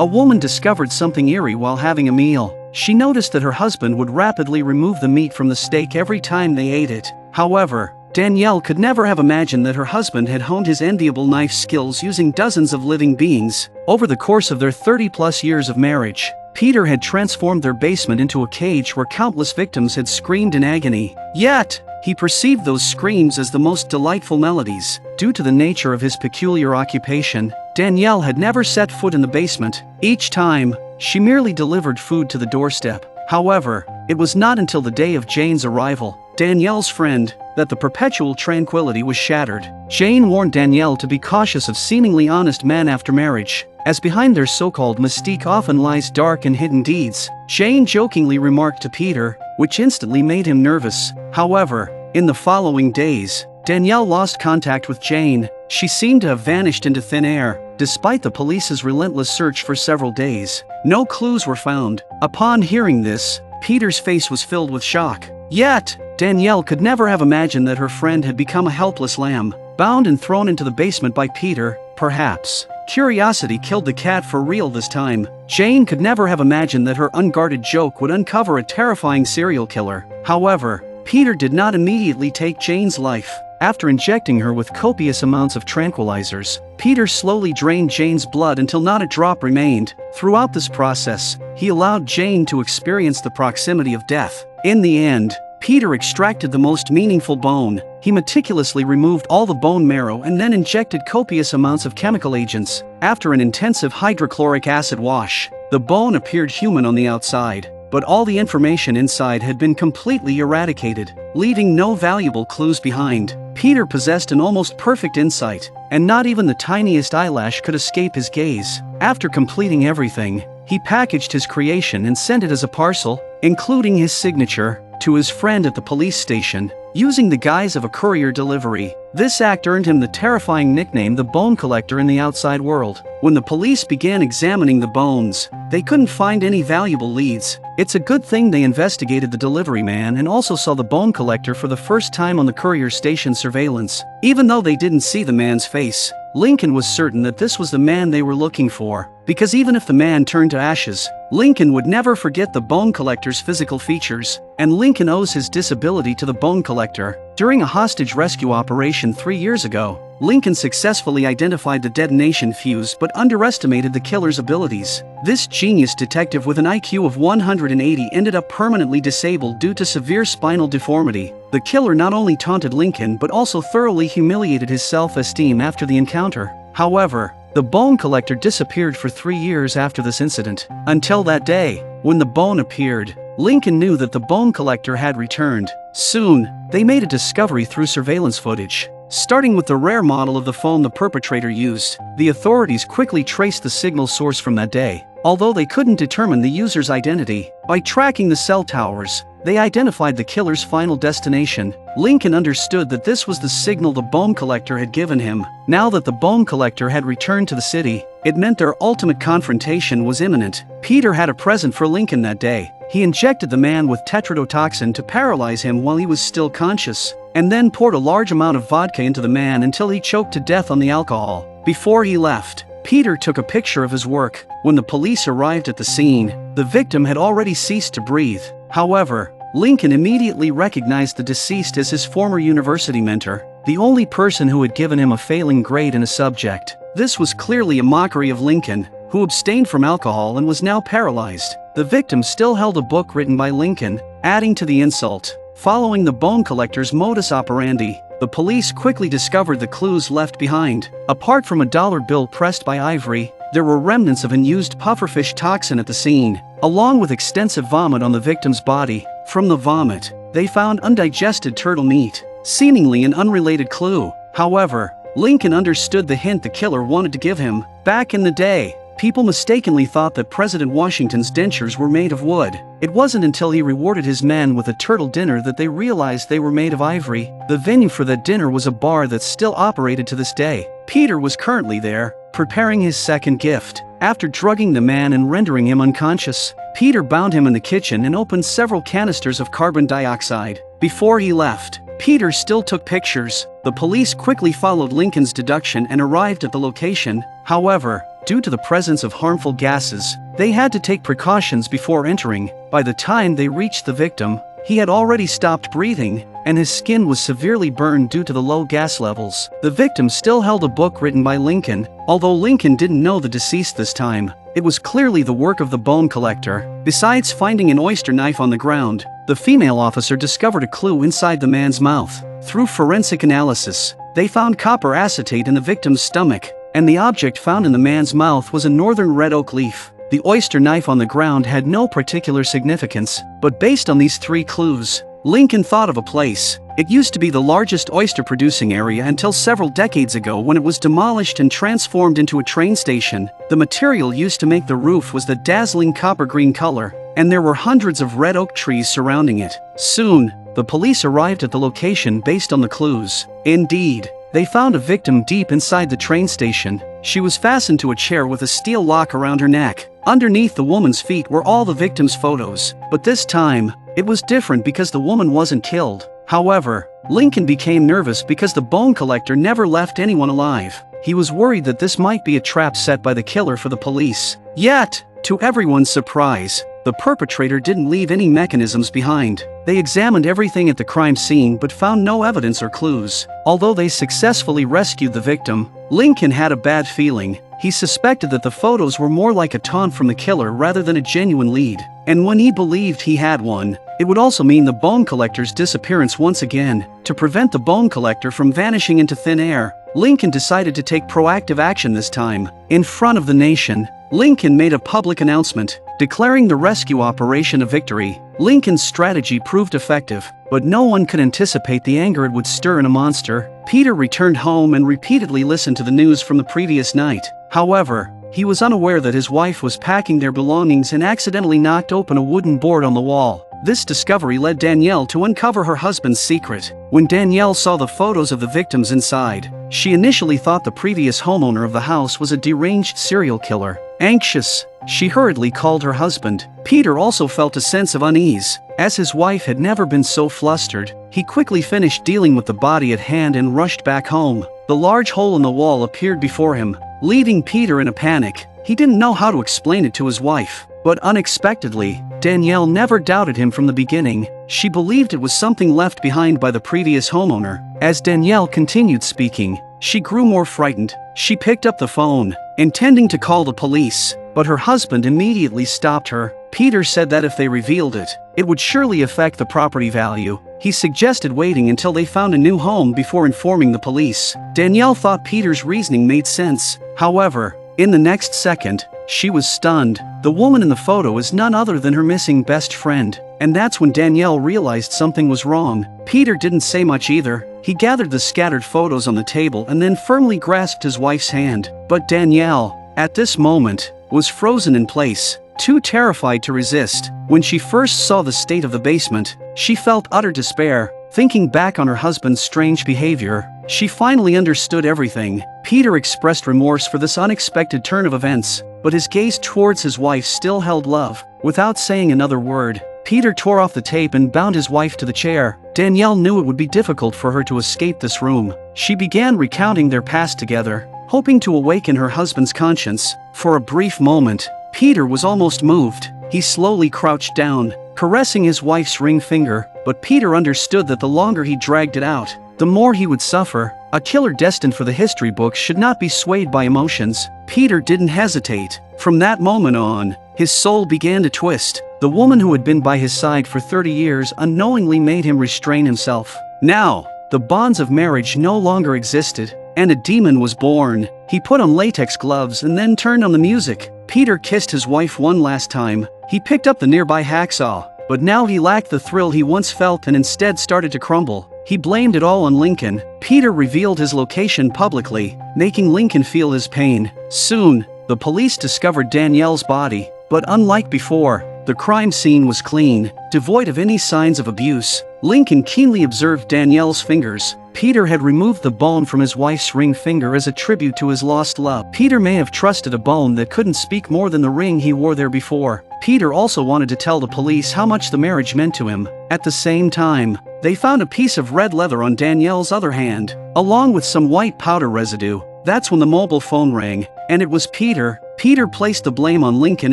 a woman discovered something eerie while having a meal. She noticed that her husband would rapidly remove the meat from the steak every time they ate it. However, Danielle could never have imagined that her husband had honed his enviable knife skills using dozens of living beings. Over the course of their 30-plus years of marriage, Peter had transformed their basement into a cage where countless victims had screamed in agony. Yet, he perceived those screams as the most delightful melodies. Due to the nature of his peculiar occupation, Danielle had never set foot in the basement. Each time, she merely delivered food to the doorstep. However, it was not until the day of Jane's arrival, Danielle's friend, that the perpetual tranquility was shattered. Jane warned Danielle to be cautious of seemingly honest men after marriage, as behind their so-called mystique often lies dark and hidden deeds. Jane jokingly remarked to Peter, which instantly made him nervous. However, in the following days, Danielle lost contact with Jane. She seemed to have vanished into thin air, despite the police's relentless search for several days. No clues were found. Upon hearing this, Peter's face was filled with shock. Yet, Danielle could never have imagined that her friend had become a helpless lamb, bound and thrown into the basement by Peter. Perhaps curiosity killed the cat for real this time. Jane could never have imagined that her unguarded joke would uncover a terrifying serial killer. However, Peter did not immediately take Jane's life. After injecting her with copious amounts of tranquilizers, Peter slowly drained Jane's blood until not a drop remained. Throughout this process, he allowed Jane to experience the proximity of death. In the end, Peter extracted the most meaningful bone. He meticulously removed all the bone marrow and then injected copious amounts of chemical agents. After an intensive hydrochloric acid wash, the bone appeared human on the outside, but all the information inside had been completely eradicated, leaving no valuable clues behind. Peter possessed an almost perfect insight, and not even the tiniest eyelash could escape his gaze. After completing everything, he packaged his creation and sent it as a parcel, including his signature, to his friend at the police station, using the guise of a courier delivery. This act earned him the terrifying nickname the Bone Collector in the outside world. When the police began examining the bones, they couldn't find any valuable leads. It's a good thing they investigated the delivery man and also saw the Bone Collector for the first time on the courier station surveillance. Even though they didn't see the man's face, Lincoln was certain that this was the man they were looking for, because even if the man turned to ashes, Lincoln would never forget the Bone Collector's physical features, and Lincoln owes his disability to the Bone Collector. During a hostage rescue operation 3 years ago, Lincoln successfully identified the detonation fuse but underestimated the killer's abilities. This genius detective with an IQ of 180 ended up permanently disabled due to severe spinal deformity. The killer not only taunted Lincoln but also thoroughly humiliated his self-esteem after the encounter. However, the Bone Collector disappeared for 3 years after this incident. Until that day, when the bone appeared, Lincoln knew that the Bone Collector had returned. Soon, they made a discovery through surveillance footage. Starting with the rare model of the phone the perpetrator used, the authorities quickly traced the signal source from that day. Although they couldn't determine the user's identity, by tracking the cell towers, they identified the killer's final destination. Lincoln understood that this was the signal the Bone Collector had given him. Now that the Bone Collector had returned to the city, it meant their ultimate confrontation was imminent. Peter had a present for Lincoln that day. He injected the man with tetrodotoxin to paralyze him while he was still conscious, and then poured a large amount of vodka into the man until he choked to death on the alcohol. Before he left, Peter took a picture of his work. When the police arrived at the scene, the victim had already ceased to breathe. However, Lincoln immediately recognized the deceased as his former university mentor, the only person who had given him a failing grade in a subject. This was clearly a mockery of Lincoln, who abstained from alcohol and was now paralyzed. The victim still held a book written by Lincoln, adding to the insult. Following the Bone Collector's modus operandi, the police quickly discovered the clues left behind. Apart from a dollar bill pressed by ivory, there were remnants of unused pufferfish toxin at the scene, along with extensive vomit on the victim's body. From the vomit, they found undigested turtle meat, seemingly an unrelated clue. However, Lincoln understood the hint the killer wanted to give him. Back in the day, people mistakenly thought that President Washington's dentures were made of wood. It wasn't until he rewarded his men with a turtle dinner that they realized they were made of ivory. The venue for that dinner was a bar that still operated to this day. Peter was currently there, preparing his second gift. After drugging the man and rendering him unconscious, Peter bound him in the kitchen and opened several canisters of carbon dioxide. Before he left, Peter still took pictures. The police quickly followed Lincoln's deduction and arrived at the location. However, due to the presence of harmful gases. They had to take precautions before entering. By the time they reached the victim, he had already stopped breathing, and his skin was severely burned due to the low gas levels. The victim still held a book written by Lincoln, although Lincoln didn't know the deceased this time. It was clearly the work of the bone collector. Besides finding an oyster knife on the ground, the female officer discovered a clue inside the man's mouth. Through forensic analysis, they found copper acetate in the victim's stomach, and the object found in the man's mouth was a northern red oak leaf. The oyster knife on the ground had no particular significance, but based on these three clues, Lincoln thought of a place. It used to be the largest oyster-producing area until several decades ago when it was demolished and transformed into a train station. The material used to make the roof was the dazzling copper-green color, and there were hundreds of red oak trees surrounding it. Soon, the police arrived at the location based on the clues. Indeed, they found a victim deep inside the train station. She was fastened to a chair with a steel lock around her neck. Underneath the woman's feet were all the victim's photos, but this time, it was different because the woman wasn't killed. However, Lincoln became nervous because the bone collector never left anyone alive. He was worried that this might be a trap set by the killer for the police. Yet, to everyone's surprise, the perpetrator didn't leave any mechanisms behind. They examined everything at the crime scene but found no evidence or clues. Although they successfully rescued the victim, Lincoln had a bad feeling. He suspected that the photos were more like a taunt from the killer rather than a genuine lead. And when he believed he had one, it would also mean the bone collector's disappearance once again. To prevent the bone collector from vanishing into thin air, Lincoln decided to take proactive action this time. In front of the nation, Lincoln made a public announcement, declaring the rescue operation a victory. Lincoln's strategy proved effective, but no one could anticipate the anger it would stir in a monster. Peter returned home and repeatedly listened to the news from the previous night. However, he was unaware that his wife was packing their belongings and accidentally knocked open a wooden board on the wall. This discovery led Danielle to uncover her husband's secret. When Danielle saw the photos of the victims inside, she initially thought the previous homeowner of the house was a deranged serial killer. Anxious, she hurriedly called her husband. Peter also felt a sense of unease. As his wife had never been so flustered, he quickly finished dealing with the body at hand and rushed back home. The large hole in the wall appeared before him, leaving Peter in a panic. He didn't know how to explain it to his wife. But unexpectedly, Danielle never doubted him from the beginning. She believed it was something left behind by the previous homeowner. As Danielle continued speaking, she grew more frightened. She picked up the phone, intending to call the police, but her husband immediately stopped her. Peter said that if they revealed it, it would surely affect the property value. He suggested waiting until they found a new home before informing the police. Danielle thought Peter's reasoning made sense. However, in the next second, she was stunned. The woman in the photo is none other than her missing best friend. And that's when Danielle realized something was wrong. Peter didn't say much either. He gathered the scattered photos on the table and then firmly grasped his wife's hand. But Danielle, at this moment, was frozen in place, too terrified to resist. When she first saw the state of the basement, she felt utter despair. Thinking back on her husband's strange behavior, she finally understood everything. Peter expressed remorse for this unexpected turn of events, but his gaze towards his wife still held love. Without saying another word, Peter tore off the tape and bound his wife to the chair. Danielle knew it would be difficult for her to escape this room. She began recounting their past together, hoping to awaken her husband's conscience. For a brief moment, Peter was almost moved. He slowly crouched down, caressing his wife's ring finger, but Peter understood that the longer he dragged it out, the more he would suffer. A killer destined for the history books should not be swayed by emotions. Peter didn't hesitate. From that moment on, his soul began to twist. The woman who had been by his side for 30 years unknowingly made him restrain himself. Now, the bonds of marriage no longer existed, and a demon was born. He put on latex gloves and then turned on the music. Peter kissed his wife one last time. He picked up the nearby hacksaw, but now he lacked the thrill he once felt and instead started to crumble. He blamed it all on Lincoln. Peter revealed his location publicly, making Lincoln feel his pain. Soon, the police discovered Danielle's body, but unlike before, the crime scene was clean, devoid of any signs of abuse. Lincoln keenly observed Danielle's fingers. Peter had removed the bone from his wife's ring finger as a tribute to his lost love. Peter may have trusted a bone that couldn't speak more than the ring he wore there before. Peter also wanted to tell the police how much the marriage meant to him. At the same time, they found a piece of red leather on Danielle's other hand, along with some white powder residue. That's when the mobile phone rang. and it was Peter. Peter placed the blame on Lincoln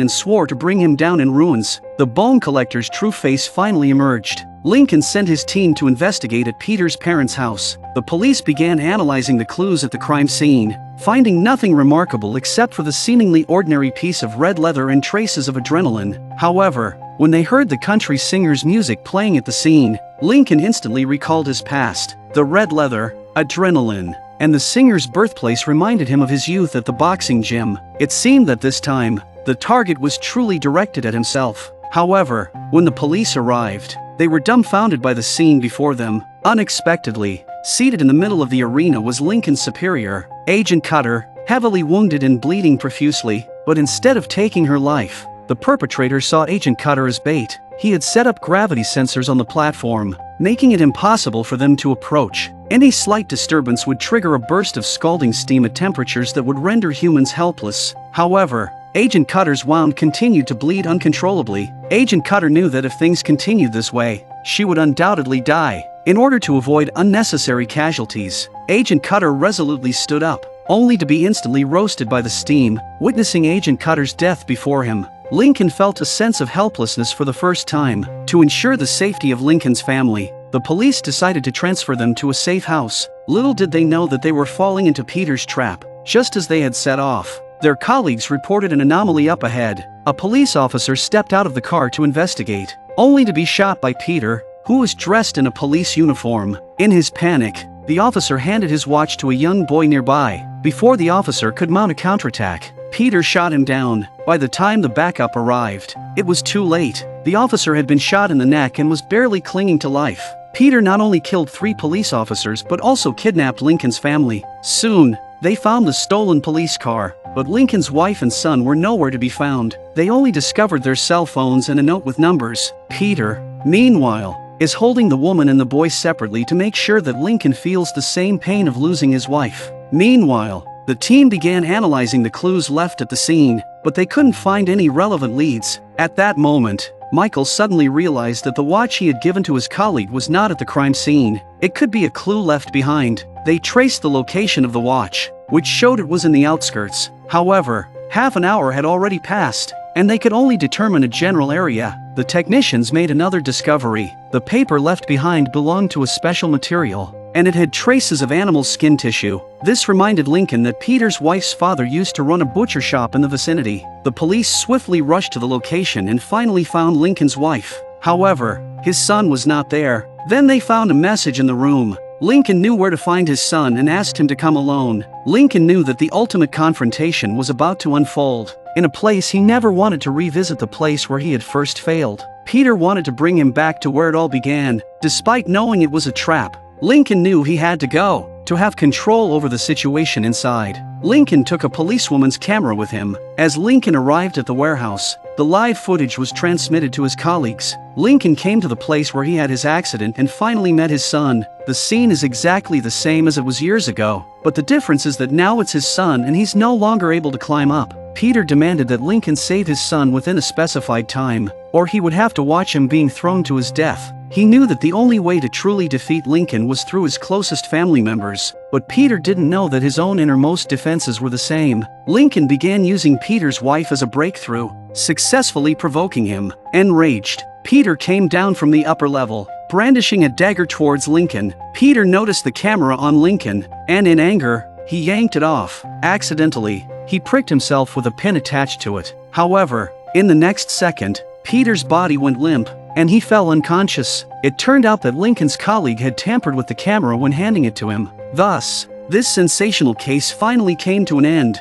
and swore to bring him down in ruins. The bone collector's true face finally emerged. Lincoln sent his team to investigate at Peter's parents' house. The police began analyzing the clues at the crime scene, finding nothing remarkable except for the seemingly ordinary piece of red leather and traces of adrenaline. However, when they heard the country singer's music playing at the scene, Lincoln instantly recalled his past. The red leather, adrenaline, and the singer's birthplace reminded him of his youth at the boxing gym. It seemed that this time, the target was truly directed at himself. However, when the police arrived, they were dumbfounded by the scene before them. Unexpectedly, seated in the middle of the arena was Lincoln's superior, Agent Cutter, heavily wounded and bleeding profusely. But instead of taking her life, the perpetrator saw Agent Cutter as bait. He had set up gravity sensors on the platform, making it impossible for them to approach. Any slight disturbance would trigger a burst of scalding steam at temperatures that would render humans helpless. However, Agent Cutter's wound continued to bleed uncontrollably. Agent Cutter knew that if things continued this way, she would undoubtedly die. In order to avoid unnecessary casualties, Agent Cutter resolutely stood up, only to be instantly roasted by the steam. Witnessing Agent Cutter's death before him, Lincoln felt a sense of helplessness for the first time. To ensure the safety of Lincoln's family, the police decided to transfer them to a safe house. Little did they know that they were falling into Peter's trap, just as they had set off. Their colleagues reported an anomaly up ahead. A police officer stepped out of the car to investigate, only to be shot by Peter, who was dressed in a police uniform. In his panic, the officer handed his watch to a young boy nearby. Before the officer could mount a counterattack, Peter shot him down. By the time the backup arrived, it was too late. The officer had been shot in the neck and was barely clinging to life. Peter not only killed 3 police officers but also kidnapped Lincoln's family. Soon, they found the stolen police car, but Lincoln's wife and son were nowhere to be found. They only discovered their cell phones and a note with numbers. Peter, meanwhile, is holding the woman and the boy separately to make sure that Lincoln feels the same pain of losing his wife. Meanwhile, the team began analyzing the clues left at the scene, but they couldn't find any relevant leads. At that moment, Michael suddenly realized that the watch he had given to his colleague was not at the crime scene. It could be a clue left behind. They traced the location of the watch, which showed it was in the outskirts. However, half an hour had already passed, and they could only determine a general area. The technicians made another discovery. The paper left behind belonged to a special material, and it had traces of animal skin tissue. This reminded Lincoln that Peter's wife's father used to run a butcher shop in the vicinity. The police swiftly rushed to the location and finally found Lincoln's wife. However, his son was not there. Then they found a message in the room. Lincoln knew where to find his son and asked him to come alone. Lincoln knew that the ultimate confrontation was about to unfold. In a place he never wanted to revisit, the place where he had first failed. Peter wanted to bring him back to where it all began. Despite knowing it was a trap, Lincoln knew he had to go, to have control over the situation inside. Lincoln took a policewoman's camera with him. As Lincoln arrived at the warehouse, the live footage was transmitted to his colleagues. Lincoln came to the place where he had his accident and finally met his son. The scene is exactly the same as it was years ago, but the difference is that now it's his son and he's no longer able to climb up. Peter demanded that Lincoln save his son within a specified time, or he would have to watch him being thrown to his death. He knew that the only way to truly defeat Lincoln was through his closest family members, but Peter didn't know that his own innermost defenses were the same. Lincoln began using Peter's wife as a breakthrough, successfully provoking him. Enraged, Peter came down from the upper level, brandishing a dagger towards Lincoln. Peter noticed the camera on Lincoln, and in anger, he yanked it off. Accidentally, he pricked himself with a pin attached to it. However, in the next second, Peter's body went limp, and he fell unconscious. It turned out that Lincoln's colleague had tampered with the camera when handing it to him. Thus, this sensational case finally came to an end.